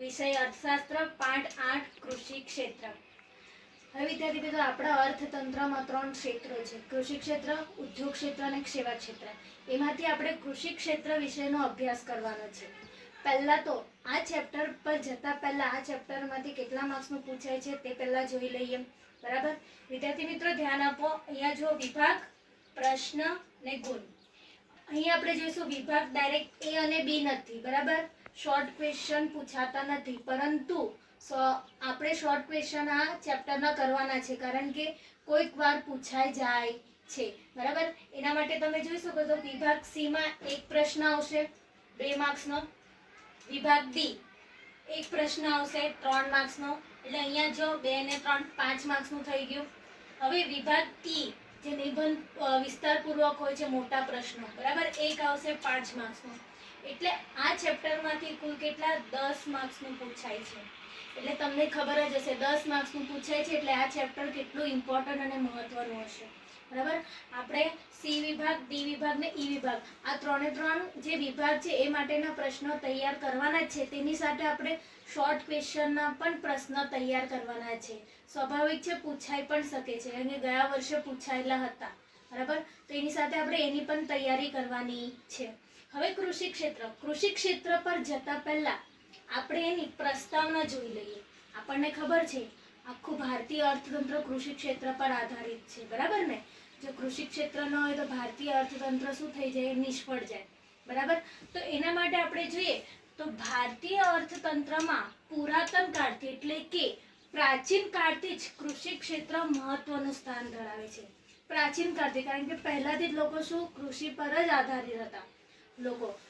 વિષય અર્થશાસ્ત્ર પાઠ 8 કૃષિ ક્ષેત્ર। હવે વિદ્યાર્થી મિત્રો આપણા અર્થતંત્રમાં 3 ક્ષેત્રો છે, કૃષિ ક્ષેત્ર, ઉદ્યોગ ક્ષેત્ર અને સેવા ક્ષેત્ર। એમાંથી આપણે કૃષિ ક્ષેત્ર વિષયનો અભ્યાસ કરવાનો છે। પહેલા તો આ ચેપ્ટર પર જતા પહેલા આ ચેપ્ટરમાંથી કેટલા માર્ક્સનું પૂછાય છે તે પહેલા જોઈ લઈએ। બરાબર વિદ્યાર્થી મિત્રો ધ્યાન આપો। અહીંયા જો વિભાગ, પ્રશ્ન ને ગુણ। અહીં આપણે જોઈશું વિભાગ ડાયરેક્ટ એ અને બી નથી, બરાબર, શોર્ટ ક્વેશ્ચન પૂછાતા નથી, પરંતુ આપણે શોર્ટ ક્વેશ્ચન આ ચેપ્ટરના કરવાના છે, કારણ કે કોઈક વાર પૂછાઈ જાય છે, બરાબર। એના માટે તમે જોઈ શકો છો વિભાગ સી માં એક પ્રશ્ન આવશે 2 માર્ક્સનો, વિભાગ ડી એક પ્રશ્ન આવશે 3 માર્ક્સનો, એટલે અહીંયા જો 2 ને 3 5 માર્ક્સનું થઈ ગયું। હવે વિભાગ ઈ જે નિબંધ વિસ્તારપૂર્વક હોય છે, મોટા પ્રશ્નો, બરાબર, એક આવશે 5 માર્ક્સનું। એટલે આ ચેપ્ટરમાંથી કુલ કેટલા 10 માર્ક્સનું પૂછાય છે, એટલે તમને ખબર જ હશે 10 માર્ક્સનું પૂછાય છે એટલે આ ચેપ્ટર કેટલું ઇમ્પોર્ટન્ટ અને મહત્વનું હશે, બરાબર। આપણે સી વિભાગ, ડી વિભાગ ને ઈ વિભાગ આ 3 જે વિભાગ છે એ માટેના પ્રશ્નો તૈયાર કરવાના જ છે, તેની સાથે આપણે શોર્ટ ક્વેશ્ચનના પણ પ્રશ્નો તૈયાર કરવાના છે। સ્વાભાવિક છે પૂછાઈ પણ શકે છે, અને ગયા વર્ષે પૂછાયેલા હતા, બરાબર, તો એની સાથે આપણે એની પણ તૈયારી કરવાની છે। હવે કૃષિ ક્ષેત્ર પર જતા પહેલા આપણે એની પ્રસ્તાવના જોઈ લઈએ। આપણને ખબર છે આખું ભારતીય અર્થતંત્ર કૃષિ ક્ષેત્ર પર આધારિત છે, બરાબર ને। જો કૃષિ ક્ષેત્ર ન હોય તો ભારતીય અર્થતંત્ર શું થઈ જાય, નિષ્ફળ જાય, બરાબર। તો એના માટે આપણે જોઈએ તો ભારતીય અર્થતંત્રમાં પુરાતન કાળથી એટલે કે પ્રાચીન કાળથી જ કૃષિ ક્ષેત્ર મહત્વનું સ્થાન ધરાવે છે। પ્રાચીન કાળથી, કારણ કે પહેલાથી જ લોકો શું કૃષિ પર જ આધારિત હતા।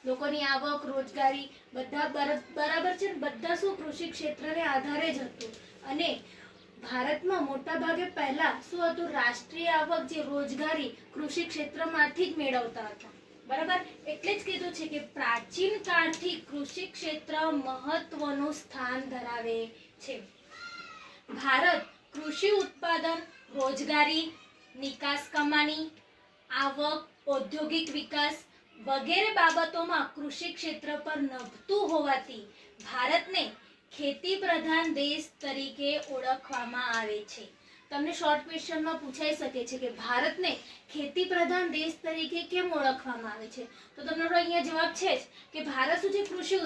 લોકોની આવક, રોજગારી બધા બરાબર છે ને, બધા શું કૃષિ ક્ષેત્રને આધારે જ હતું। અને ભારતમાં મોટા ભાગે પહેલા શું હતું, રાષ્ટ્રીય આવક જે રોજગારી કૃષિ ક્ષેત્રમાંથી જ મેળવતા હતા, બરાબર। એટલે જ કીધું છે કે પ્રાચીન કાળથી કૃષિ ક્ષેત્ર મહત્વનું સ્થાન ધરાવે છે। ભારત કૃષિ ઉત્પાદન, રોજગારી, નિકાસ કમાણી, આવક, ઔદ્યોગિક વિકાસ વગેરે બાબતોમાં કૃષિ ક્ષેત્ર પર નભતું હોવાથી ભારતને ખેતી પ્રધાન દેશ તરીકે ઓળખવામાં આવે છે। તમને શોર્ટ ક્વેશ્ચનમાં પૂછાઈ શકે છે કે ભારતને ખેતી પ્રધાન દેશ તરીકે કેમ ઓળખવામાં આવે છે, તો તમને અહીંયા જવાબ છે જ કે ભારત શું છે, કૃષિ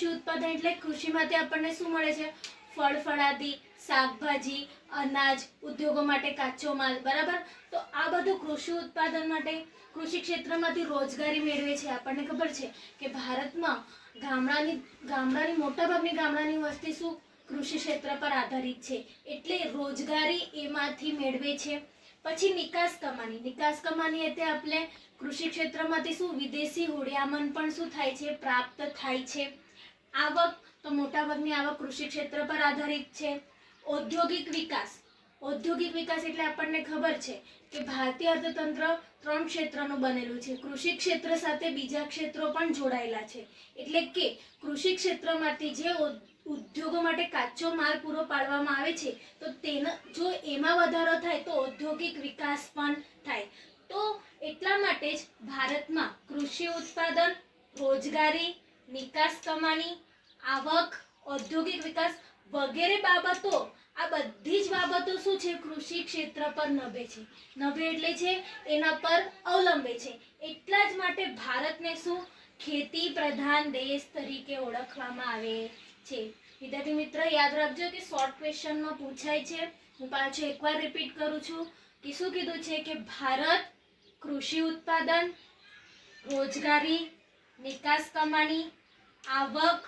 ઉત્પાદન એટલે કૃષિમાંથી આપણને શું મળે છે, ફળ ફળાદી, શાકભાજી, અનાજ, ઉદ્યોગો માટે કાચો માલ, બરાબર। તો આ બધું કૃષિ ઉત્પાદન માટે કૃષિ ક્ષેત્રમાંથી રોજગારી મેળવે છે। આપણને ખબર છે કે ભારતમાં ગામડાની મોટાભાગની ગામડાની વસ્તી શું કૃષિ ક્ષેત્ર પર આધારિત છે, એટલે રોજગારી એમાંથી મેળવે છે। પછી નિકાસ કમાણી એટલે આપણે કૃષિ ક્ષેત્રમાંથી શું વિદેશી હુંડિયામણ પણ શું થાય છે, પ્રાપ્ત થાય છે। આવક તો મોટાભાગની આવક કૃષિ ક્ષેત્ર પર આધારિત છે। ઔદ્યોગિક વિકાસ એટલે આપણને ખબર છે કે ભારતીય અર્થતંત્ર 3 ક્ષેત્રનું બનેલું છે, કૃષિ ક્ષેત્ર સાથે બીજા ક્ષેત્રો પણ જોડાયેલા છે, એટલે કે કૃષિ ક્ષેત્રમાંથી જે ઉદ્યોગો માટે કાચો માલ પૂરો પાડવામાં આવે છે, તો જો એમાં વધારો થાય તો ઔદ્યોગિક વિકાસ પણ થાય। તો એટલા માટે જ ભારતમાં કૃષિ ઉત્પાદન, રોજગારી, નિકાસ કમાણી, આવક, ઔદ્યોગિક વિકાસ વગેરે બાબતો, આ બધી જ બાબતો શું છે, કૃષિ ક્ષેત્ર પર નભે એટલે છે એના પર અવલંબે છે। એટલા જ માટે ભારતને શું ખેતી પ્રધાન દેશ તરીકે ઓળખવામાં આવે છે। વિદ્યાર્થી મિત્ર યાદ રાખજો કે શોર્ટ ક્વેશ્ચનમાં પૂછાય છે। હું પાછું એકવાર રિપીટ કરું છું કે શું કીધું છે કે ભારત કૃષિ ઉત્પાદન, રોજગારી, નિકાસ કમાણી, આવક,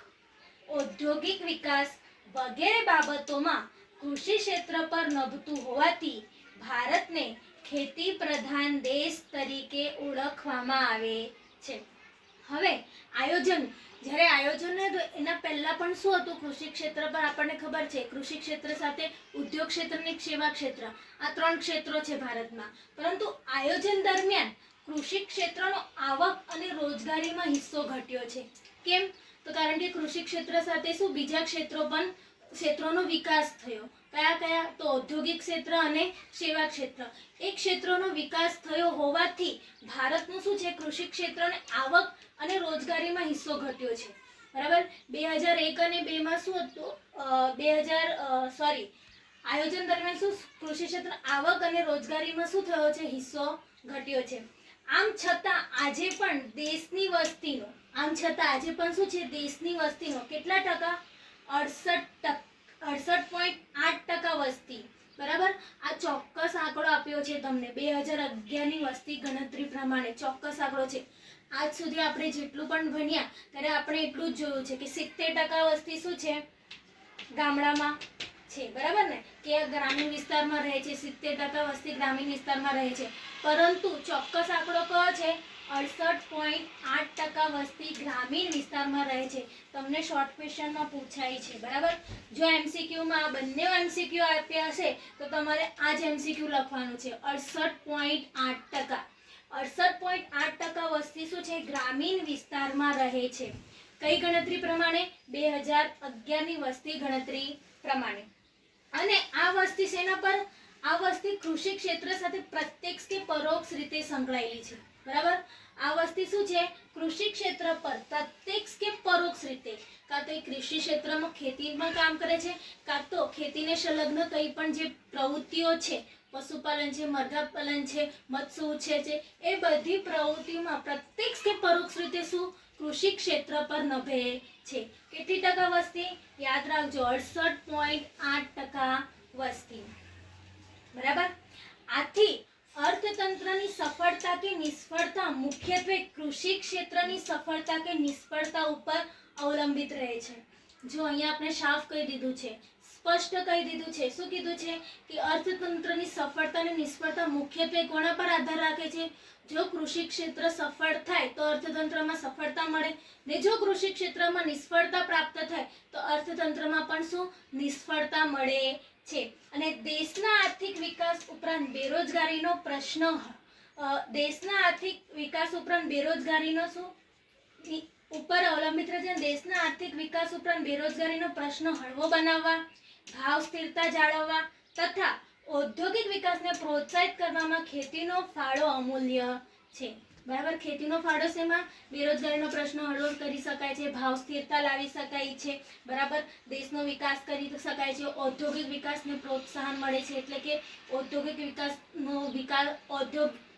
ઔદ્યોગિક વિકાસ વગેરે બાબતોમાં કૃષિ ક્ષેત્ર પર નભતું હોવાથી ભારતને ખેતી પ્રધાન દેશ તરીકે ઓળખવામાં આવે છે। હવે જ્યારે આયોજન એના પહેલા પણ શું હતું, કૃષિ ક્ષેત્ર પર આપણને ખબર છે કૃષિ ક્ષેત્ર સાથે ઉદ્યોગ ક્ષેત્ર અને સેવા ક્ષેત્ર આ 3 ક્ષેત્રો છે ભારતમાં, પરંતુ આયોજન દરમિયાન કૃષિ ક્ષેત્રનો આવક અને રોજગારીમાં હિસ્સો ઘટ્યો છે। કેમ, તો કારણ કે કૃષિ ક્ષેત્ર સાથે શું બીજા ક્ષેત્રોનો વિકાસ થયો। કયા તો ઔદ્યોગિક ક્ષેત્ર અને સેવા ક્ષેત્ર, એ ક્ષેત્રોનો વિકાસ થયો હોવાથી ભારતનું શું છે, કૃષિ ક્ષેત્રને આવક અને રોજગારીમાં હિસ્સો ઘટ્યો છે। બરાબર. 2001 અને 2 માં શું હતું? 2000 આયોજન દરમિયાન શું કૃષિ ક્ષેત્ર આવક અને રોજગારીમાં શું થયો છે? હિસ્સો ઘટ્યો છે. આમ છતાં આજે પણ દેશની વસ્તીનો શું છે? દેશની વસ્તીનો કેટલા ટકા? 68.8% વસ્તી. બરાબર. આ ચોક્કસ આંકડો આપ્યો છે તમને 2011 ની વસ્તી ગણતરી પ્રમાણે ચોક્કસ આંકડો છે. આજ સુધી આપણે જેટલું પણ ભણ્યા ત્યારે આપણે એટલું જ જોયું છે કે 70% વસ્તી શું છે? ગામડામાં છે. બરાબર ને? કે ગ્રામીણ વિસ્તારમાં રહે છે. 70% વસ્તી ગ્રામીણ વિસ્તારમાં રહે છે. પરંતુ ચોક્કસ આંકડો કયો છે? 68.8% વસ્તી ગ્રામીણ વિસ્તારમાં રહે છે. તમને શોર્ટ ક્વેશ્ચનમાં પૂછાય છે. બરાબર. જો એમસીક્યુમાં આ બંને એમસીક્યુ આપ્યા હશે તો તમારે આ જ એમસીક્યુ લખવાનું છે. 68.8%. 68.8% વસ્તી શું છે? ગ્રામીણ વિસ્તારમાં રહે છે. કઈ ગણતરી પ્રમાણે? 2011 ની વસ્તી ગણતરી પ્રમાણે. અને આ વસ્તી શેના પર? આ વસ્તી કૃષિ ક્ષેત્ર સાથે પ્રત્યક્ષ કે પરોક્ષ રીતે સંકળાયેલી છે. બરાબર. આ વસ્તી શું છે? કૃષિ ક્ષેત્ર પર પ્રત્યક્ષ કે પરોક્ષ રીતે કાં તો એ કૃષિ ક્ષેત્રમાં ખેતીમાં કામ કરે છે, કાં તો ખેતીને સંલગ્ન કંઈ પણ જે પ્રવૃત્તિઓ છે, પશુપાલન છે, મરઘાપાલન છે, મત્સ્ય ઉછેર છે, એ બધી પ્રવૃત્તિઓમાં પ્રત્યક્ષ કે પરોક્ષ રીતે શું કૃષિ ક્ષેત્ર પર નભે છે. કેટલી ટકા વસ્તી? યાદ રાખજો, 68.8% વસ્તી. બરાબર. આથી અર્થતંત્રની સફળતા કે નિષ્ફળતા મુખ્યત્વે કૃષિ ક્ષેત્રની સફળતા કે નિષ્ફળતા ઉપર અવલંબિત રહે છે. જો અહીંયા આપણે સાફ કહી દીધું છે, સ્પષ્ટ કહી દીધું છે. શું કીધું છે? કે અર્થતંત્રની સફળતા અને નિષ્ફળતા મુખ્યત્વે કોના પર આધાર રાખે છે? જો કૃષિ ક્ષેત્ર સફળ થાય તો અર્થતંત્રમાં સફળતા મળે, ને જો કૃષિ ક્ષેત્રમાં નિષ્ફળતા પ્રાપ્ત થાય તો અર્થતંત્રમાં પણ શું? નિષ્ફળતા મળે છે. અને દેશના આર્થિક વિકાસ ઉપરાંત બેરોજગારીનો પ્રશ્ન શું ઉપર અવલંબિત રહે છે. દેશના આર્થિક વિકાસ ઉપરાંત બેરોજગારીનો પ્રશ્ન હળવો બનાવવા, ભાવ સ્થિરતા જાળવવા તથા ઔદ્યોગિક વિકાસને પ્રોત્સાહિત કરવામાં ખેતીનો ફાળો અમૂલ્ય છે. બરાબર. ખેતીનો ફાળો શેમાં? બેરોજગારીનો પ્રશ્ન હળવો કરી શકાય છે, ભાવ સ્થિરતા લાવી શકાય છે. બરાબર. દેશનો વિકાસ કરી શકાય છે, ઔદ્યોગિક વિકાસને પ્રોત્સાહન મળે છે, એટલે કે ઔદ્યોગિક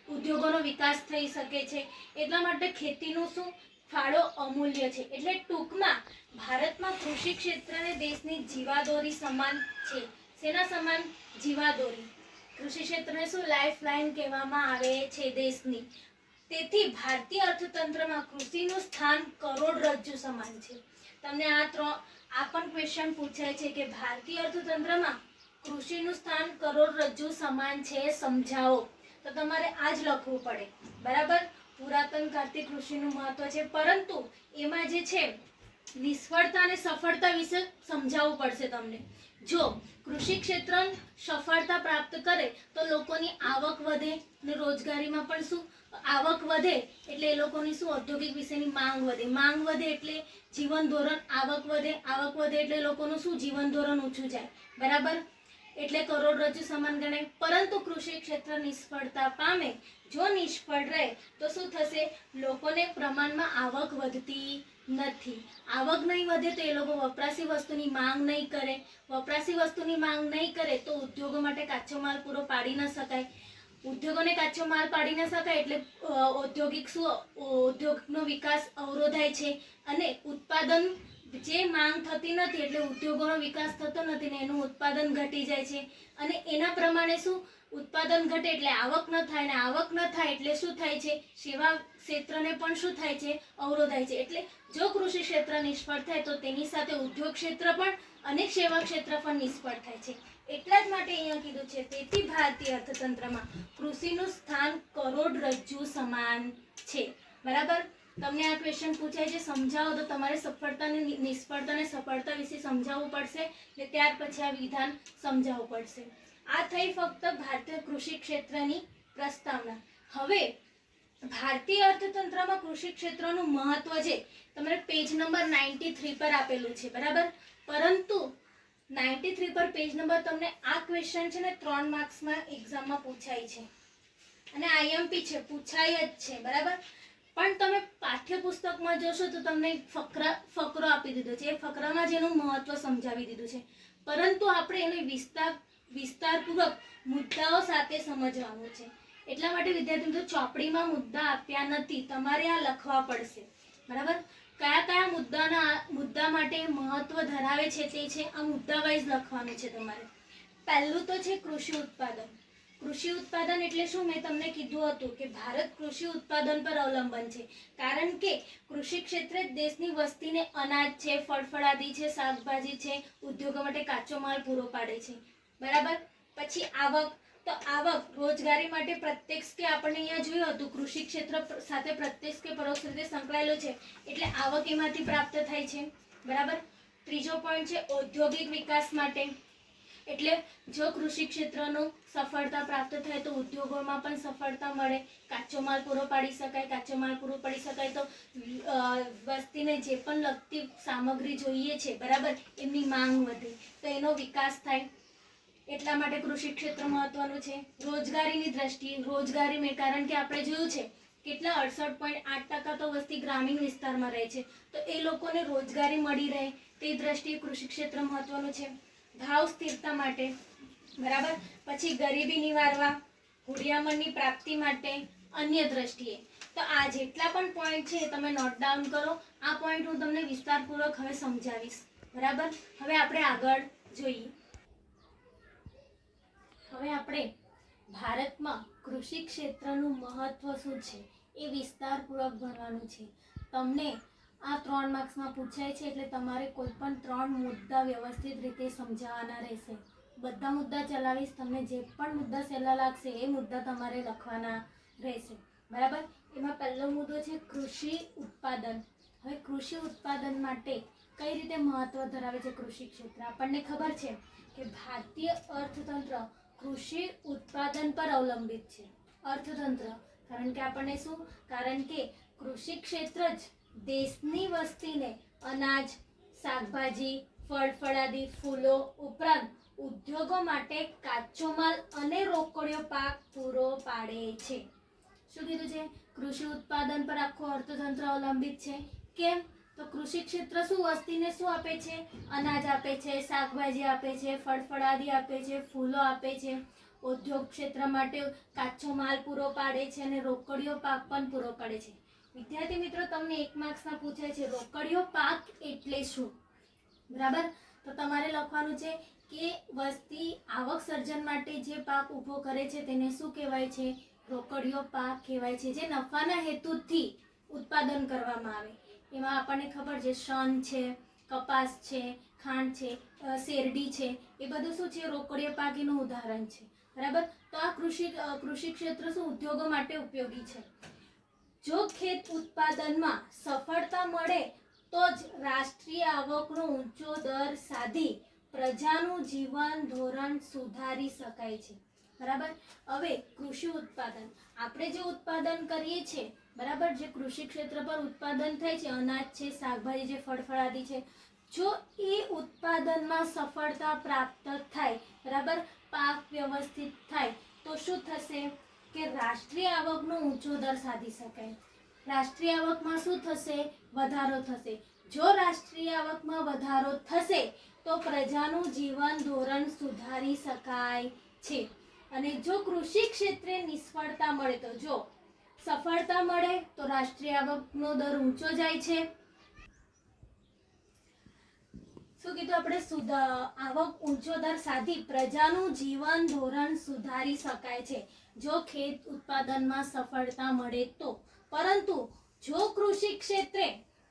ઉદ્યોગોનો વિકાસ થઈ શકે છે. એટલા માટે ખેતીનો શું ફાળો અમૂલ્ય છે. એટલે ટૂંકમાં ભારતમાં કૃષિ ક્ષેત્રને દેશની જીવાદોરી સમાન છે. શેના સમાન? જીવાદોરી. કૃષિ ક્ષેત્રને શું લાઈફ લાઈન કહેવામાં આવે છે દેશની. તેથી ભારતીય અર્થતંત્રમાં કૃષિનું સ્થાન કરોડરજ્જુ સમાન છે. તમને આ પણ ક્વેશ્ચન પૂછાય છે કે ભારતીય અર્થતંત્રમાં કૃષિનું સ્થાન કરોડરજ્જુ સમાન છે, સમજાવો. તો તમારે આ જ લખવું પડે. બરાબર. પુરાતન કાળથી કૃષિનું મહત્વ છે, પરંતુ એમાં જે છે નિષ્ફળતા અને સફળતા વિશે સમજાવવું પડશે તમને. જો કૃષિ ક્ષેત્ર સફળતા પ્રાપ્ત કરે તો લોકોની આવક વધે, ને રોજગારીમાં પણ શું આવક વધે એટલે એ લોકોની શું ઔદ્યોગિક વિશેની માંગ વધે, માંગ વધે એટલે જીવન ધોરણ, આવક વધે એટલે લોકોનું શું જીવન ધોરણ ઊંચું જાય. બરાબર. એટલે કરોડરજ્જુ સમાન ગણાય. પરંતુ કૃષિ ક્ષેત્ર નિષ્ફળતા પામે, જો નિષ્ફળ રહે તો શું થશે? લોકોને પ્રમાણમાં આવક વધતી નથી. આવક નહીં વધે તો એ લોકો વપરાશી વસ્તુની માંગ નહીં કરે. વપરાશી વસ્તુની માંગ નહીં કરે તો ઉદ્યોગો માટે કાચો માલ પૂરો પાડી ન શકાય. ઉદ્યોગોને કાચો માલ પાડી ન શકાય એટલે ઉદ્યોગનો વિકાસ અવરોધાય છે, અને ઉત્પાદન જે માંગ થતી નથી એટલે ઉદ્યોગોનો વિકાસ થતો નથી, ને એનું ઉત્પાદન ઘટી જાય છે. અને એના પ્રમાણે શું ઉત્પાદન ઘટે એટલે આવક ન થાય, ને આવક ન થાય એટલે શું થાય છે? સેવા ક્ષેત્રને પણ શું થાય છે? અવરોધાય છે. એટલે જો કૃષિ ક્ષેત્ર નિષ્ફળ થાય તો તેની સાથે ઉદ્યોગ ક્ષેત્ર પણ અને સેવા ક્ષેત્ર પણ નિષ્ફળ થાય છે. એટલા જ માટે અહીંયા કીધું છે, તેથી ભારતીય અર્થતંત્રમાં કૃષિનું સ્થાન કરોડરજ્જુ સમાન છે. બરાબર. તમને આ ક્વેશ્ચન પૂછાય છે, સમજાવો. તો તમારે સફળતા અને નિષ્ફળતા અને સફળતા વિશે સમજાવવું પડશે, ને ત્યાર પછી આ વિધાન સમજાવવું પડશે. આ થઈ ફક્ત ભારતીય કૃષિ ક્ષેત્રની પ્રસ્તાવના. હવે ભારતીય અર્થતંત્રમાં કૃષિ ક્ષેત્રનું મહત્વ છે તમારે પેજ નંબર 93 પર આપેલું છે. બરાબર. પરંતુ 93 પર પેજ નંબર તમને આ ક્વેશ્ચન છે ને 3 માર્ક્સમાં એક્ઝામમાં પૂછાય છે, અને આઈએમપી છે, પૂછાય જ છે. બરાબર. પણ તમે પાઠ્યપુસ્તકમાં જોશો તો તમને ફકરો આપી દીધો છે. એ ફકરામાં જેનું મહત્વ સમજાવી દીધું છે, પરંતુ આપણે એને વિસ્તારપૂર્વક મુદ્દાઓ સાથે સમજવાનું છે. એટલા માટે વિદ્યાર્થી મિત્રો ચોપડીમાં મુદ્દા આપ્યા નથી, તમારે આ લખવા પડશે. બરાબર? કયા કયા મુદ્દા માટે મહત્વ ધરાવે છે તે છે આ મુદ્દા વાઇઝ લખવાનું છે તમારે. પહેલું તો છે કૃષિ ઉત્પાદન. કૃષિ ઉત્પાદન એટલે શું? મેં તમને કીધું હતું કે ભારત કૃષિ ઉત્પાદન પર અવલંબન છે, કારણ કે કૃષિ ક્ષેત્રે દેશની વસ્તીને અનાજ છે, ફળફળાદી છે, શાકભાજી છે, ઉદ્યોગો માટે કાચો માલ પૂરો પાડે છે. બરાબર? પછી આવક. તો આવક રોજગારી માટે પ્રત્યક્ષ કે આપણને અહીંયા જોયું હતું કૃષિ ક્ષેત્ર સાથે પ્રત્યક્ષ કે પરોક્ષ રીતે સંકળાયેલો છે, એટલે આવક એમાંથી પ્રાપ્ત થાય છે. બરાબર? ત્રીજો પોઈન્ટ છે ઔદ્યોગિક વિકાસ માટે. એટલે જો કૃષિ ક્ષેત્રનું સફળતા પ્રાપ્ત થાય તો ઉદ્યોગોમાં પણ સફળતા મળે, કાચો માલ પૂરો પાડી શકાય. કાચો માલ પૂરો પાડી શકાય તો વસ્તીને જે પણ લગતી સામગ્રી જોઈએ છે, બરાબર, એમની માંગ વધે, તો એનો વિકાસ થાય. એટલા માટે કૃષિ ક્ષેત્ર મહત્વનું છે. રોજગારીની દ્રષ્ટિએ રોજગારી કારણ કે આપણે જોયું છે કેટલા 68.8% તો વસ્તી ગ્રામીણ વિસ્તારમાં રહે છે, તો એ લોકોને રોજગારી મળી રહે તે દ્રષ્ટિએ કૃષિ ક્ષેત્ર મહત્વનું છે. ભાવ સ્થિરતા માટે. બરાબર? પછી ગરીબી નિવારવા, હુડિયામણની પ્રાપ્તિ માટે, અન્ય દ્રષ્ટિએ. તો આ જેટલા પણ પોઈન્ટ છે તમે નોટ ડાઉન કરો. આ પોઈન્ટ હું તમને વિસ્તારપૂર્વક હવે સમજાવીશ. બરાબર? હવે આપણે આગળ જોઈએ. હવે આપણે ભારતમાં કૃષિ ક્ષેત્રનું મહત્વ શું છે એ વિસ્તારપૂર્વક ભણવાનું છે. તમને આ 3 માર્ક્સમાં પૂછાય છે, એટલે તમારે કોઈ પણ 3 મુદ્દા વ્યવસ્થિત રીતે સમજાવવાના રહેશે. બધા મુદ્દા ચલાવીશ, તમને જે પણ મુદ્દા સહેલા લાગશે એ મુદ્દા તમારે લખવાના રહેશે. બરાબર? એમાં પહેલો મુદ્દો છે કૃષિ ઉત્પાદન. હવે કૃષિ ઉત્પાદન માટે કઈ રીતે મહત્વ ધરાવે છે કૃષિ ક્ષેત્ર? આપણને ખબર છે કે ભારતીય અર્થતંત્ર કૃષિ ઉત્પાદન પર અવલંબિત છે. અર્થતંત્ર કારણ કે કૃષિ ક્ષેત્ર જ દેશની વસ્તીને અનાજ, શાકભાજી, ફળફળાદી, ફૂલો ઉપરાંત ઉદ્યોગો માટે કાચો માલ અને રોકડિયો પાક પૂરો પાડે છે. શું કીધું છે? કૃષિ ઉત્પાદન પર આખું અર્થતંત્ર અવલંબિત છે. કેમ? તો કૃષિ ક્ષેત્ર શું વસ્તીને શું આપે છે? અનાજ આપે છે, શાકભાજી આપે છે, ફળફળાદી આપે છે, ફૂલો આપે છે, ઉદ્યોગ ક્ષેત્ર માટે કાચો માલ પૂરો પાડે છે અને રોકડિયો પાક પણ પૂરો પાડે છે. વિદ્યાર્થી મિત્રો, તમને 1 માર્ક્સમાં પૂછાય છે રોકડિયો પાક એટલે શું? બરાબર? તો તમારે લખવાનું છે કે વસ્તી આવક સર્જન માટે જે પાક ઊભો કરે છે તેને શું કહેવાય છે? રોકડિયો પાક કહેવાય છે, જે નફાના હેતુથી ઉત્પાદન કરવામાં આવે. એમાં આપણને ખબર છે શણ છે, કપાસ છે, ખાંડ છે, શેરડી છે, એ બધું શું છે? રોકડિયો પાક એનું ઉદાહરણ છે. બરાબર? તો આ કૃષિ ક્ષેત્ર શું ઉદ્યોગો માટે ઉપયોગી છે. જો ખેત ઉત્પાદનમાં સફળતા મળે તો જ રાષ્ટ્રીય આવકનો ઊંચો દર સાધી પ્રજાનું જીવન ધોરણ સુધારી શકાય છે. બરાબર? હવે કૃષિ ઉત્પાદન, આપણે જે ઉત્પાદન કરીએ છીએ, બરાબર, જે કૃષિ ક્ષેત્ર પર ઉત્પાદન થાય છે, અનાજ છે, શાકભાજી છે, ફળફળાદી છે, જો એ ઉત્પાદનમાં સફળતા પ્રાપ્ત થાય, બરાબર, પાક વ્યવસ્થિત થાય, તો શું થશે કે રાષ્ટ્રીય આવકનો ઊંચો દર સાધી શકાય. રાષ્ટ્રીય આવકમાં શું થશે? વધારો થશે. જો રાષ્ટ્રીય આવકમાં વધારો થશે તો પ્રજાનું જીવન ધોરણ સુધારી શકાય છે. અને જો કૃષિ ક્ષેત્રે નિષ્ફળતા મળે, તો જો સફળતા મળે તો રાષ્ટ્રીય આવકનો દર ઊંચો જાય છે. શું કીધું આપણે? આવક ઊંચો દર સાધી પ્રજાનું જીવન ધોરણ સુધારી શકાય છે જો ખેત ઉત્પાદનમાં સફળતા મળે તો. પરંતુ જો કૃષિ ક્ષેત્રે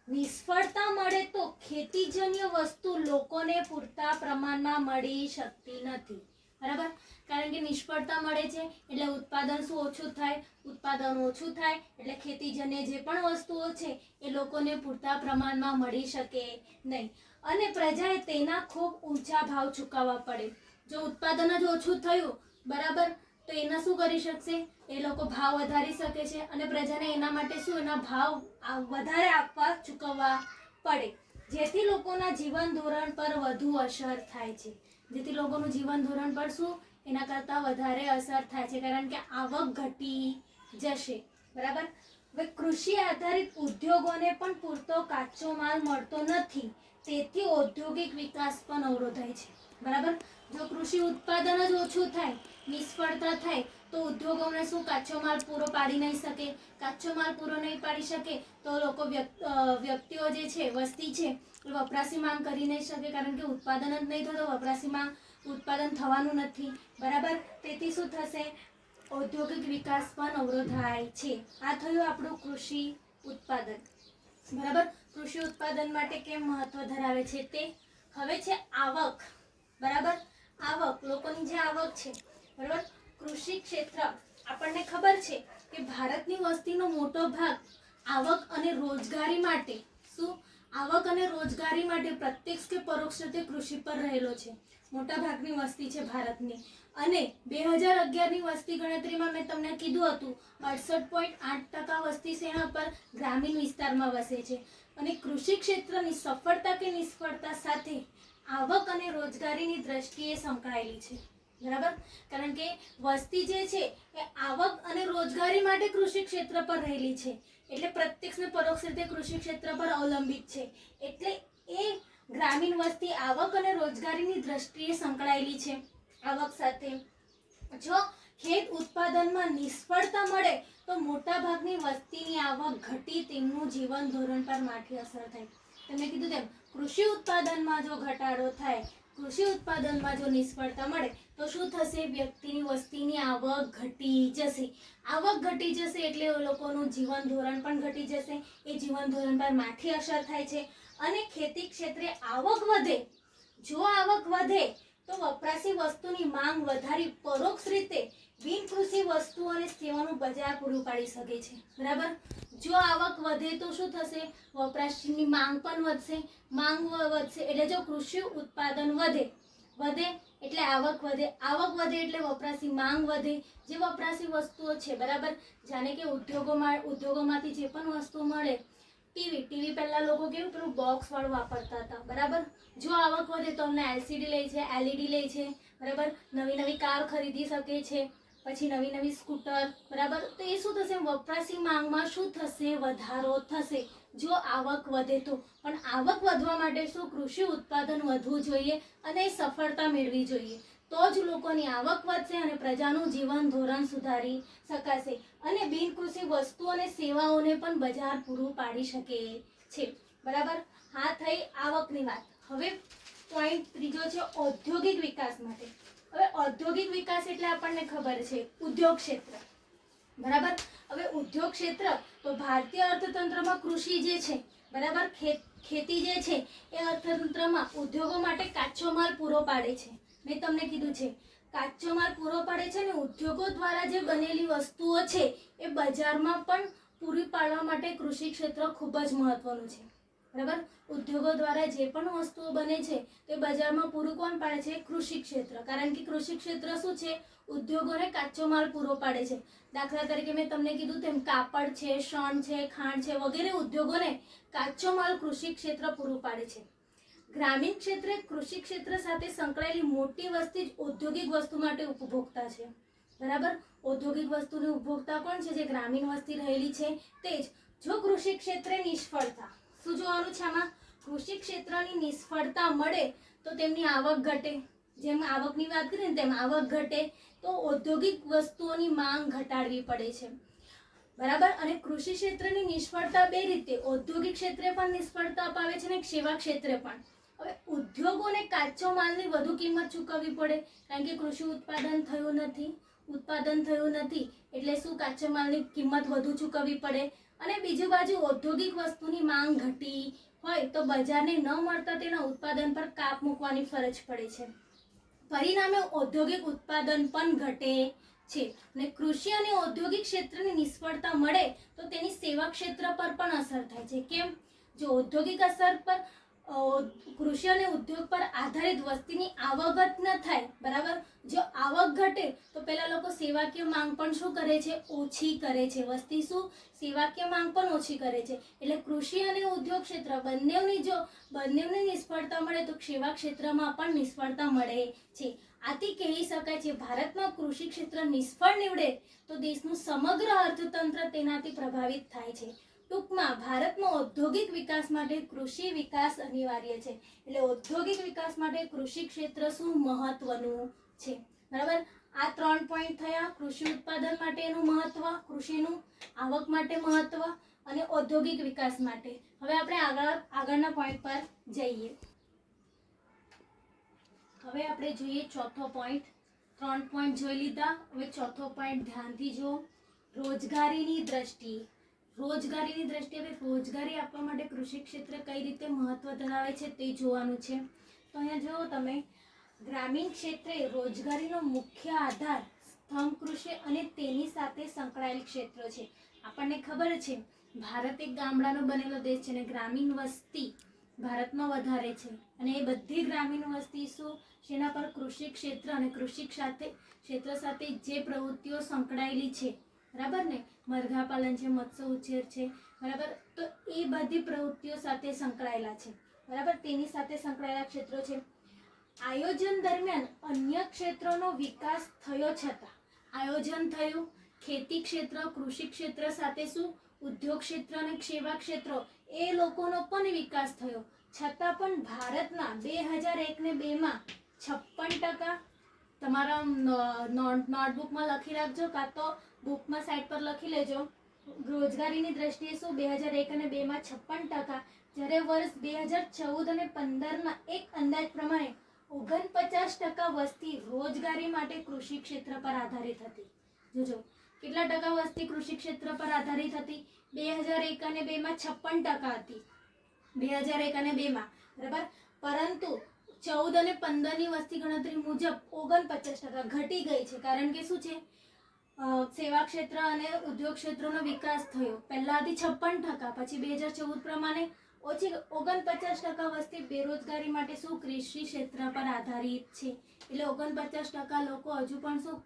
નિષ્ફળતા મળે તો ખેતીજન્ય વસ્તુ લોકોને પૂરતા પ્રમાણમાં મળી શકતી નથી. બરાબર? કારણ કે નિષ્ફળતા મળે છે એટલે ઉત્પાદન શું ઓછું થાય? ઉત્પાદન ઓછું થાય એટલે ખેતીજન્ય જે પણ વસ્તુઓ છે એ લોકોને પૂરતા પ્રમાણમાં મળી શકે નહીં અને પ્રજાએ તેના ખૂબ ઊંચા ભાવ ચૂકવવા પડે. જો ઉત્પાદન જ ઓછું થયું, બરાબર, તો એના શું કરી શકશે? એ લોકો ભાવ વધારી શકે છે અને પ્રજાને એના માટે શું? એના ભાવ વધારે આપવા ચૂકવવા પડે, જેથી લોકોના જીવન ધોરણ પર વધુ અસર થાય છે. જેથી લોકોનું જીવન ધોરણ પર શું? એના કરતાં વધારે અસર થાય છે, કારણ કે આવક ઘટી જશે. બરાબર? હવે કૃષિ આધારિત ઉદ્યોગોને પણ પૂરતો કાચો માલ મળતો નથી, તેથી ઔદ્યોગિક વિકાસ પણ અવરોધાય છે. બરાબર. જો કૃષિ ઉત્પાદન જ ઓછું થાય, નિષ્ફળતા થાય, તો ઉદ્યોગોને શું કાચો માલ પૂરો પાડી નહીં શકે. કાચો માલ પૂરો નહીં પાડી શકે તો લોકો વ્યક્તિઓ જે છે, વસ્તી છે, એ વપરાશી માંગ કરી નહીં શકે, કારણ કે ઉત્પાદન જ નહીં થતો, વપરાશી માંગ ઉત્પાદન થવાનું નથી. બરાબર. તેથી શું થશે? ઔદ્યોગિક વિકાસ પણ અવરોધાય છે. આ થયું આપણું કૃષિ ઉત્પાદન. બરાબર. કૃષિ ઉત્પાદન માટે કેમ મહત્વ ધરાવે છે તે. હવે છે આવક. બરાબર. આવક, લોકોની જે આવક છે. બરાબર. કૃષિ ક્ષેત્ર, આપણને ખબર છે કે ભારતની વસ્તીનો મોટો ભાગ આવક અને રોજગારી માટે, શું આવક અને રોજગારી માટે પ્રત્યક્ષ કે પરોક્ષ રીતે કૃષિ પર રહેલો છે. મોટા ભાગની વસ્તી છે ભારતની. અને 2011ની વસ્તી ગણતરીમાં મેં તમને કીધું હતું 68.8% વસ્તી શેના પર? ગ્રામીણ વિસ્તારમાં વસે છે. અને કૃષિ ક્ષેત્રની સફળતા કે નિષ્ફળતા સાથે આવક અને રોજગારીની દ્રષ્ટિએ સંકળાયેલી છે. બરાબર. કારણ કે વસ્તી જે છે એ આવક અને રોજગારી માટે કૃષિ ક્ષેત્ર પર રહેલી છે, એટલે પ્રત્યક્ષ ને પરોક્ષ રીતે કૃષિ ક્ષેત્ર પર અવલંબિત છે. એટલે એ ગ્રામીણ વસ્તી આવક અને રોજગારીની દ્રષ્ટિએ સંકળાયેલી છે. આવક સાથે જો ખેત ઉત્પાદનમાં નિષ્ફળતા મળે તો મોટા ભાગની વસ્તીની આવક ઘટી તેમનું જીવન ધોરણ પર માઠી અસર થાય. તમે કીધું તેમ કૃષિ ઉત્પાદનમાં જો ઘટાડો થાય, કૃષિ ઉત્પાદનમાં જો નિષ્ફળતા મળે તો શું થશે? વ્યક્તિની વસ્તીની આવક ઘટી જશે. આવક ઘટી જશે એટલે એ લોકોનું જીવન ધોરણ પણ ઘટી જશે. એ જીવન ધોરણ પર માઠી અસર થાય છે. અને ખેતી ક્ષેત્રે આવક વધે, જો આવક વધે તો વપરાશી વસ્તુની માંગ વધારી પરોક્ષ રીતે બિનકૃષિ વસ્તુઓ અને સેવાનું બજાર પૂરું પાડી શકે છે. બરાબર. જો આવક વધે તો શું થશે? વપરાશની માંગ પણ વધશે. માંગ વધશે એટલે જો કૃષિ ઉત્પાદન વધે એટલે આવક વધે. આવક વધે એટલે વપરાશી માંગ વધે. જે વપરાશી વસ્તુઓ છે, બરાબર, જાણે કે ઉદ્યોગોમાંથી જે પણ વસ્તુ મળે, ટીવી પહેલા લોકો કેવું પેલું બોક્સ વાળું વાપરતા હતા. બરાબર. જો આવક વધે તો અમને LCD લે છે, LED લે છે. બરાબર. નવી કાર ખરીદી શકે છે, પછી નવી સ્કૂટર. બરાબર. તો એ શું થશે? વપરાશી માંગમાં શું થશે? વધારો થશે. જો આવક વધે તો. પણ આવક વધવા માટે શું? કૃષિ ઉત્પાદન વધવું જોઈએ અને સફળતા મેળવી જોઈએ. તો જ લોકોની આવક વધશે અને પ્રજાનું જીવન ધોરણ સુધારી શકાશે. અને બિનકૃષિ વસ્તુઓ અને સેવાઓને પણ બજાર પૂરું પાડી શકે છે. બરાબર. હા, થઈ આવકની વાત. હવે પોઈન્ટ ત્રીજો છે ઔદ્યોગિક વિકાસ માટે. હવે ઔદ્યોગિક વિકાસ એટલે આપણને ખબર છે ઉદ્યોગ ક્ષેત્ર. બરાબર. હવે ઉદ્યોગ ક્ષેત્ર તો ભારતીય અર્થતંત્રમાં કૃષિ જે છે, બરાબર, ખેતી જે છે એ અર્થતંત્રમાં ઉદ્યોગો માટે કાચો માલ પૂરો પાડે છે. મેં તમને કીધું છે કાચો માલ પૂરો પાડે છે ને ઉદ્યોગો દ્વારા જે બનેલી વસ્તુઓ છે એ બજારમાં પણ પૂરી પાડવા માટે કૃષિ ક્ષેત્ર ખૂબ જ મહત્વનું છે. બરાબર. ઉદ્યોગો દ્વારા જે પણ વસ્તુઓ બને છે તે બજારમાં પૂરું કોણ પાડે છે? કૃષિ ક્ષેત્ર. કારણ કે કૃષિ ક્ષેત્ર શું છે? ઉદ્યોગોને કાચો માલ પૂરો પાડે છે. દાખલા તરીકે મેં તમને કીધું તેમ કાપડ છે, શણ છે, ખાંડ છે વગેરે ઉદ્યોગોને કાચો માલ કૃષિ ક્ષેત્ર પૂરું પાડે છે. ગ્રામીણ ક્ષેત્રે કૃષિ ક્ષેત્ર સાથે સંકળાયેલી મોટી વસ્તી જ ઔદ્યોગિક વસ્તુ માટે ઉપભોક્તા છે. બરાબર. ઔદ્યોગિક વસ્તુની ઉપભોક્તા કોણ છે? જે ગ્રામીણ વસ્તી રહેલી છે તે જ. જો કૃષિ ક્ષેત્રે નિષ્ફળતા, શું જોવાનું છે આમાં? કૃષિ ક્ષેત્રની નિષ્ફળતા મળે તો તેમની આવક ઘટે. જેમ આવકની વાત કરીએ ને તેમ આવક ઘટે તો ઔદ્યોગિક વસ્તુઓની માંગ ઘટાડવી પડે છે. બરાબર. અને કૃષિ ક્ષેત્રની નિષ્ફળતા બે રીતે, ઔદ્યોગિક ક્ષેત્રે પણ નિષ્ફળતા અપાવે છે અને સેવા ક્ષેત્રે પણ. હવે ઉદ્યોગોને કાચો માલની વધુ કિંમત ચૂકવવી પડે, કારણ કે કૃષિ ઉત્પાદન થયું નથી એટલે શું? કાચો માલની કિંમત વધુ ચૂકવવી પડે. અને બીજી બાજુ ઔદ્યોગિક વસ્તુની માંગ ઘટી હોય તો બજારને ન મળતા તેના ઉત્પાદન પર કાપ મૂકવાની ફરજ પડે છે. પરિણામે ઔદ્યોગિક ઉત્પાદન પણ ઘટે છે. અને કૃષિ અને ઔદ્યોગિક ક્ષેત્રની નિષ્ફળતા મળે તો તેની સેવા ક્ષેત્ર પર પણ અસર થાય છે. કેમ? જો ઔદ્યોગિક અસર પર કૃષિ અને ઉદ્યોગ પર આધારિત વસ્તીની આવક જ ન થાય, બરાબર. જો આવક ઘટે તો પેલા લોકો સેવાકીય માંગ પણ શું કરે છે, ઓછી કરે છે. વસ્તી શું, સેવાકીય માંગ પણ ઓછી કરે છે. એટલે કૃષિ અને ઉદ્યોગ ક્ષેત્ર બંનેની નિષ્ફળતા મળે તો સેવા ક્ષેત્રમાં પણ નિષ્ફળતા મળે છે. આથી કહી શકાય છે ભારતમાં કૃષિ ક્ષેત્ર નિષ્ફળ નીવડે તો દેશનું સમગ્ર અર્થતંત્ર તેનાથી પ્રભાવિત થાય છે. ટૂંકમાં ભારતમાં ઔદ્યોગિક વિકાસ માટે કૃષિ વિકાસ અનિવાર્ય છે. એટલે ઔદ્યોગિક વિકાસ માટે કૃષિ ક્ષેત્ર શું મહત્વનું છે, બરાબર. આ 3 પોઈન્ટ થયા. કૃષિ ઉત્પાદન માટેનું મહત્વ, કૃષિનું આવક માટે મહત્વ અને ઔદ્યોગિક વિકાસ માટે. હવે આપણે આગળના પોઈન્ટ પર જઈએ. હવે આપણે જોઈએ ચોથો પોઈન્ટ. 3 પોઈન્ટ જોઈ લીધા. હવે ચોથો પોઈન્ટ ધ્યાનથી જો. રોજગારીની દ્રષ્ટિએ હવે રોજગારી આપવા માટે કૃષિ ક્ષેત્ર કઈ રીતે મહત્વ ધરાવે છે તે જોવાનું છે. તો અહીંયા જુઓ તમે, ગ્રામીણ ક્ષેત્રે રોજગારીનો મુખ્ય આધાર સ્તંભ કૃષિ અને તેની સાથે સંકળાયેલ ક્ષેત્રો છે. આપણને ખબર છે ભારત એક ગામડાનો બનેલો દેશ છે અને ગ્રામીણ વસ્તી ભારતમાં વધારે છે. અને એ બધી ગ્રામીણ વસ્તી શું, જેના પર કૃષિ ક્ષેત્ર અને કૃષિ ક્ષેત્ર સાથે જે પ્રવૃત્તિઓ સંકળાયેલી છે, બરાબર ને, મરઘા પાલન છે, મત્સ્ય ઉછેર છે, બરાબર. તો એ બધી પ્રવૃત્તિઓ સાથે સંકળાયેલા છે, બરાબર. તેની સાથે સંકળાયેલા ક્ષેત્રો છે. આયોજન દરમિયાન અન્ય ક્ષેત્રોનો વિકાસ થયો છતાં, આયોજન થયું, ખેતી ક્ષેત્ર, કૃષિ ક્ષેત્ર સાથે શું, ઉદ્યોગ ક્ષેત્ર અને સેવા ક્ષેત્રો, એ લોકોનો પણ વિકાસ થયો છતાં પણ ભારતના 2001 ને 2માં 56%, તમારા નોટબુકમાં લખી રાખજો કાં તો બુકમાં સાઈડ પર લખી લેજો. રોજગારીની દ્રષ્ટિએ શું, 2001 અને 2માં 56%, જ્યારે વર્ષ 2014 અને 15ના એક અંદાજ પ્રમાણે 49% વસ્તી રોજગારી માટે કૃષિ ક્ષેત્ર પર આધારિત હતી. જોજો કેટલા ટકા વસ્તી કૃષિ ક્ષેત્ર પર આધારિત હતી. 2001 અને 2માં 56% હતી, 2001 અને 2માં, બરાબર. પરંતુ 14 અને 15ની વસ્તી ગણતરી મુજબ 49% ઘટી ગઈ છે. કારણ કે શું છે, સેવા ક્ષેત્ર અને ઉદ્યોગ ક્ષેત્રનો વિકાસ થયો. પહેલા હતી 56%, પછી 2014 પ્રમાણે ઓછી 49% વસ્તી બેરોજગારી માટે શું, કૃષિ ક્ષેત્ર પર આધારિત છે. એટલે 49% લોકો હજુ પણ શું,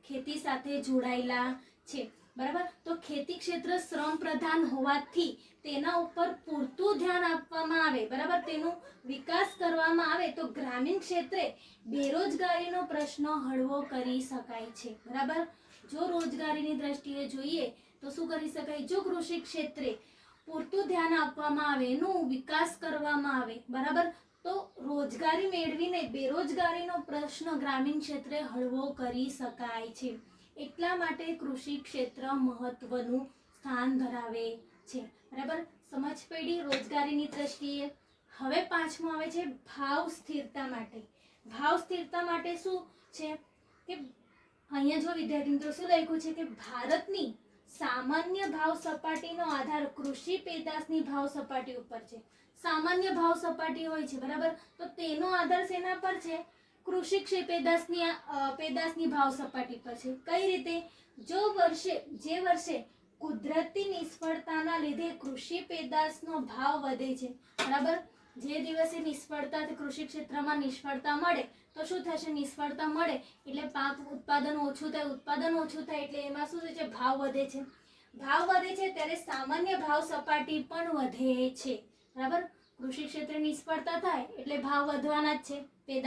ખેતી સાથે જોડાયેલા છે, બરાબર. તો ખેતી ક્ષેત્ર શ્રમ પ્રધાન હોવાથી તેના ઉપર પૂરતું ધ્યાન આપવામાં આવે, બરાબર, તેનો વિકાસ કરવામાં આવે તો ગ્રામીણ ક્ષેત્રે બેરોજગારીનો પ્રશ્ન હળવો કરી શકાય છે, બરાબર. જો રોજગારીની દ્રષ્ટિએ જોઈએ તો શું કરી શકાય, જો કૃષિ ક્ષેત્રે પૂરતું ધ્યાન આપવામાં આવે, એનો વિકાસ કરવામાં આવે, બરાબર, તો રોજગારી મેળવીને બેરોજગારીનો પ્રશ્ન ગ્રામીણ ક્ષેત્રે હળવો કરી શકાય છે. એટલા માટે કૃષિ ક્ષેત્ર મહત્વનું સ્થાન ધરાવે છે, બરાબર. સમજ પડી રોજગારીની દ્રષ્ટિએ. હવે 5મું આવે છે ભાવ સ્થિરતા માટે. ભાવ સ્થિરતા માટે શું છે કે અહીંયા જો વિદ્યાર્થી મિત્રો શું લખ્યું છે કે ભારતની સામાન્ય ભાવ સપાટીનો આધાર કૃષિ પેદાશની ભાવ સપાટી ઉપર છે. સામાન્ય ભાવ સપાટી હોય છે, બરાબર. તો તેનો આધાર શેના પર છે, કૃષિ પેદાશની ભાવ સપાટી પર છે. કઈ રીતે, જે વર્ષે કુદરતી નિષ્ફળતાના લીધે કૃષિ પેદાશનો ભાવ વધે છે, બરાબર. જે દિવસે કૃષિ ક્ષેત્રમાં નિષ્ફળતા મળે તો શું થશે, નિષ્ફળતા મળે એટલે પાક ઉત્પાદન ઓછું થાય એટલે એમાં શું થાય છે, ભાવ વધે છે. ભાવ વધે છે ત્યારે સામાન્ય ભાવ સપાટી પણ વધે છે, બરાબર. કૃષિ ક્ષેત્રે નિષ્ફળતા થાય એટલે ભાવ વધવાના જ છે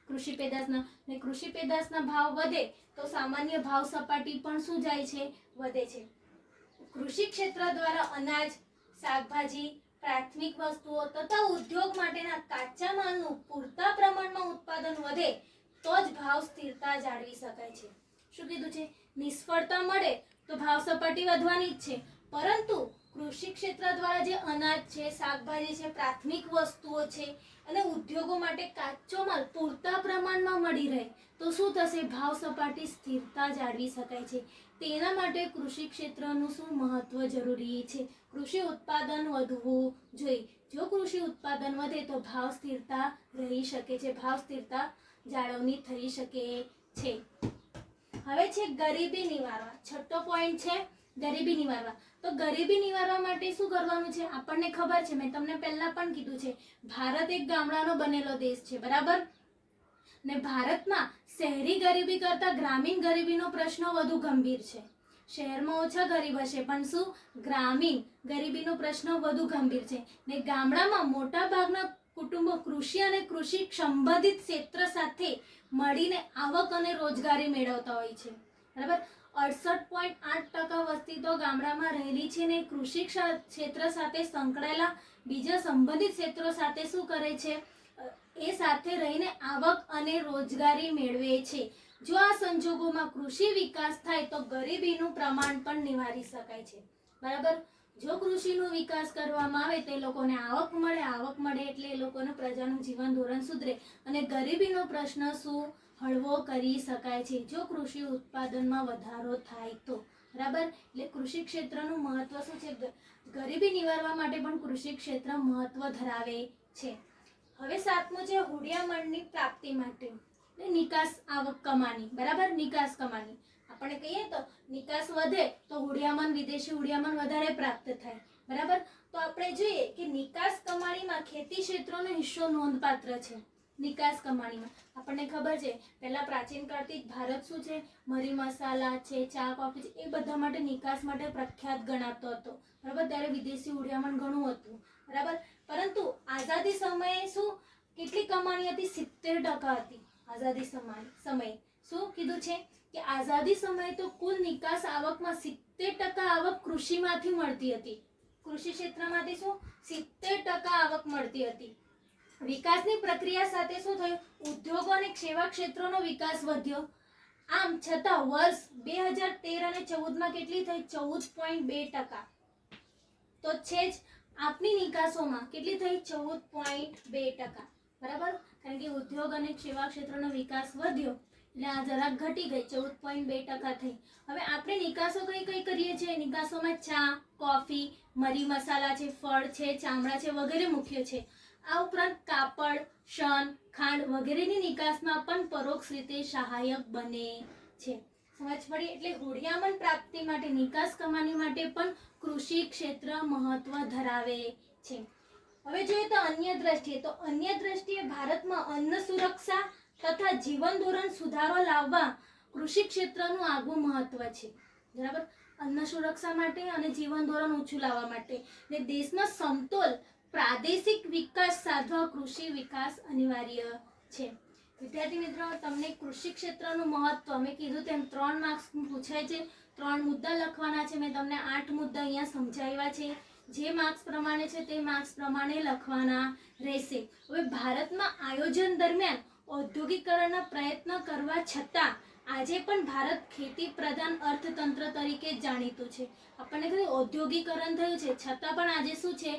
કૃષિ પેદાશના, ને કૃષિ પેદાશના ભાવ વધે તો સામાન્ય ભાવ સપાટી પણ શું જાય છે, વધે છે. કૃષિ ક્ષેત્ર દ્વારા અનાજ, શાકભાજી, પ્રાથમિક વસ્તુઓ તથા ઉદ્યોગ માટેના કાચા માલનું પૂરતા પ્રમાણમાં ઉત્પાદન વધે તો જ ભાવ સ્થિરતા જાળવી શકાય છે. શું કીધું છે, નિષ્ફળતા મળે તો ભાવ સપાટી વધવાની જ છે, પરંતુ કૃષિ ક્ષેત્ર દ્વારા જે અનાજ છે, શાકભાજી છે, પ્રાથમિક વસ્તુઓ છે અને ઉદ્યોગો માટે કાચો માલ પૂરતા પ્રમાણમાં મળી રહે તો શું થશે, ભાવ સપાટી સ્થિરતા જાળવી શકાય છે. તેના માટે કૃષિ ક્ષેત્રનું શું મહત્વ જરૂરી છે, કૃષિ ઉત્પાદન વધવું જોઈએ. જો કૃષિ ઉત્પાદન વધે તો ભાવ સ્થિરતા રહી શકે છે, ભાવ સ્થિરતા જાળવણી થઈ શકે છે. હવે છે ગરીબી નિવારવા. 6થો પોઈન્ટ છે ગરીબી નિવારવા. તો ગરીબી નિવારવા માટે શું કરવાનું છે? આપણને ખબર છે, મેં તમને પહેલા પણ કીધું છે, ભારત એક ગામડાનો બનેલો દેશ છે, બરાબર? ને ભારતમાં શહેરી ગરીબી કરતા ગ્રામીણ ગરીબીનો પ્રશ્ન વધુ ગંભીર છે. શહેરમાં ઓછા ગરીબ હશે, પણ શું ગ્રામીણ ગરીબીનો પ્રશ્ન વધુ ગંભીર છે. ને ગામડામાં મોટા ભાગના કુટુંબો કૃષિ અને કૃષિ સંબંધિત ક્ષેત્ર સાથે મળીને આવક અને રોજગારી મેળવતા હોય છે, બરાબર? 68.8% વસ્તી તો ગામડામાં રહેલી છે ને કૃષિ ક્ષેત્ર સાથે સંકળાયેલા બીજા સંબંધિત ક્ષેત્રો સાથે શું કરે છે? એ સાથે રહીને આવક અને રોજગારી મેળવે છે. જો આ સંજોગોમાં કૃષિ વિકાસ થાય તો ગરીબીનું પ્રમાણ પણ નિવારી શકાય છે, બરાબર? જો કૃષિનો વિકાસ કરવામાં આવે તો એ લોકોને આવક મળે એટલે એ લોકોનું પ્રજાનું જીવન ધોરણ સુધરે અને ગરીબીનો પ્રશ્ન શું હળવો કરી શકાય છે, જો કૃષિ ઉત્પાદનમાં વધારો થાય તો, બરાબર? એટલે કૃષિ ક્ષેત્રનું મહત્વ શું છે? ગરીબી નિવારવા માટે પણ કૃષિ ક્ષેત્ર મહત્વ ધરાવે છે. હવે 7મું છે હુંડિયામણની પ્રાપ્તિ માટે નિકાસ આવક કમાણી, બરાબર? નિકાસ કમાણી આપણે કહીએ તો નિકાસ વધે તો હુંડિયામણ, વિદેશી હુંડિયામણ વધારે પ્રાપ્ત થાય, બરાબર? તો આપણે જોઈએ કે નિકાસ કમાણીમાં ખેતી ક્ષેત્રનો હિસ્સો નોંધપાત્ર છે. નિકાસ કમાણીમાં આપણને ખબર છે, પહેલા પ્રાચીન કાળથી ભારત શું છે? મરી મસાલા છે, ચા કોફી છે, એ બધા માટે નિકાસ માટે પ્રખ્યાત ગણાતો હતો, બરાબર? ત્યારે વિદેશી હુંડિયામણ ઘણું હતું, બરાબર? પરંતુ આઝાદી સમયે શું કેટલી કમાણી હતી? 70% હતી. આઝાદી સમયે શું કીધું છે કે આઝાદી સમયે તો કુલ નિકાસ આવકમાં 70% આવક કૃષિમાંથી મળતી હતી. કૃષિ ક્ષેત્રમાંથી શું 70% આવક મળતી હતી. વિકાસની પ્રક્રિયા સાથે શું થયું? ઉદ્યોગો અને સેવા ક્ષેત્રોનો વિકાસ વધ્યો. આમ છતાં વર્ષ 2013 અને 14માં કેટલી થઈ? 14.2%. તો છે જ આપની નિકાસોમાં કેટલી થઈ? 14.2%, બરાબર? કારણ કે ઉદ્યોગ અને સેવા ક્ષેત્રનો વિકાસ વધ્યો એટલે આ જરાક ઘટી ગઈ, 14.2% થઈ. હવે આપણે નિકાસો કઈ કઈ કરીએ છીએ? નિકાસોમાં ચા, કોફી, મરી મસાલા છે, ફળ છે, ચામડા છે વગેરે મુખ્ય છે. આ ઉપરાંત કાપડ, શણ, ખાંડ વગેરેની નિકાસમાં પણ પરોક્ષ રીતે સહાયક બને છે. સમજ પડી? એટલે હુંડિયામણ પ્રાપ્તિ માટે, નિકાસ કમાણી માટે પણ કૃષિ ક્ષેત્ર મહત્વ ધરાવે છે. હવે જોઈએ તો અન્ય દ્રષ્ટિએ ભારતમાં અન્ન સુરક્ષા તથા જીવન ધોરણ સુધારો લાવવા કૃષિ ક્ષેત્રનું આગવું મહત્વ છે, બરાબર? અન્ન સુરક્ષા માટે અને જીવન ધોરણ ઊંચું લાવવા માટે ને દેશમાં સમતોલ પ્રાદેશિક વિકાસ સાધવા કૃષિ વિકાસ અનિવાર્ય છે. વિદ્યાર્થી મિત્રો, તમને કૃષિ ક્ષેત્રનું મહત્વ મેં કીધું તેમ 3 માર્ક્સ પૂછાય છે. 3 મુદ્દા લખવાના છે. મેં તમને 8 મુદ્દા અહીંયા સમજાવ્યા છે. જે માર્ક્સ પ્રમાણે છે તે માર્ક્સ પ્રમાણે લખવાના રહેશે. હવે ભારતમાં આયોજન દરમિયાન ઔદ્યોગિકરણના પ્રયત્ન કરવા છતાં આજે પણ ભારત ખેતી પ્રધાન અર્થતંત્ર તરીકે જાણીતું છે. આપણને કહ્યું ઔદ્યોગિકરણ થયું છે, છતાં પણ આજે શું છે?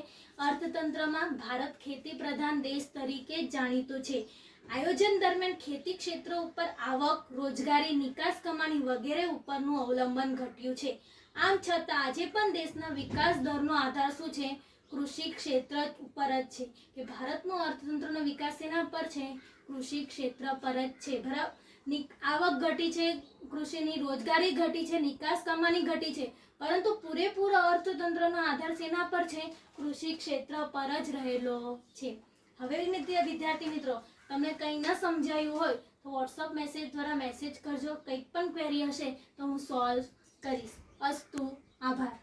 અર્થતંત્રમાં ભારત ખેતી પ્રધાન દેશ તરીકે જાણીતું છે. આયોજન દરમિયાન ખેતી ક્ષેત્ર ઉપર આવક, રોજગારી, નિકાસ કમાણી વગેરે ઉપરનું અવલંબન ઘટ્યું છે. આમ છતાં આજે પણ દેશના વિકાસ દરનો આધાર શું છે? કૃષિ ક્ષેત્ર ઉપર જ છે. કે ભારતનો અર્થતંત્રનો વિકાસ શેના પર છે? કૃષિ ક્ષેત્ર પર જ છે, બરાબર? આવક ઘટી છે કૃષિની, રોજગારી ઘટી છે, નિકાસ કમાણી ઘટી છે, પરંતુ પૂરેપૂરો અર્થતંત્રનો આધાર શેના પર છે? કૃષિ ક્ષેત્ર પર જ રહેલો છે. હવે વિદ્યાર્થી મિત્રો, તમને કંઈ ન સમજાયું હોય તો વોટ્સઅપ મેસેજ દ્વારા મેસેજ કરજો. કંઈ પણ ક્વેરી હશે તો હું સોલ્વ કરીશ. અસ્તુ, આભાર.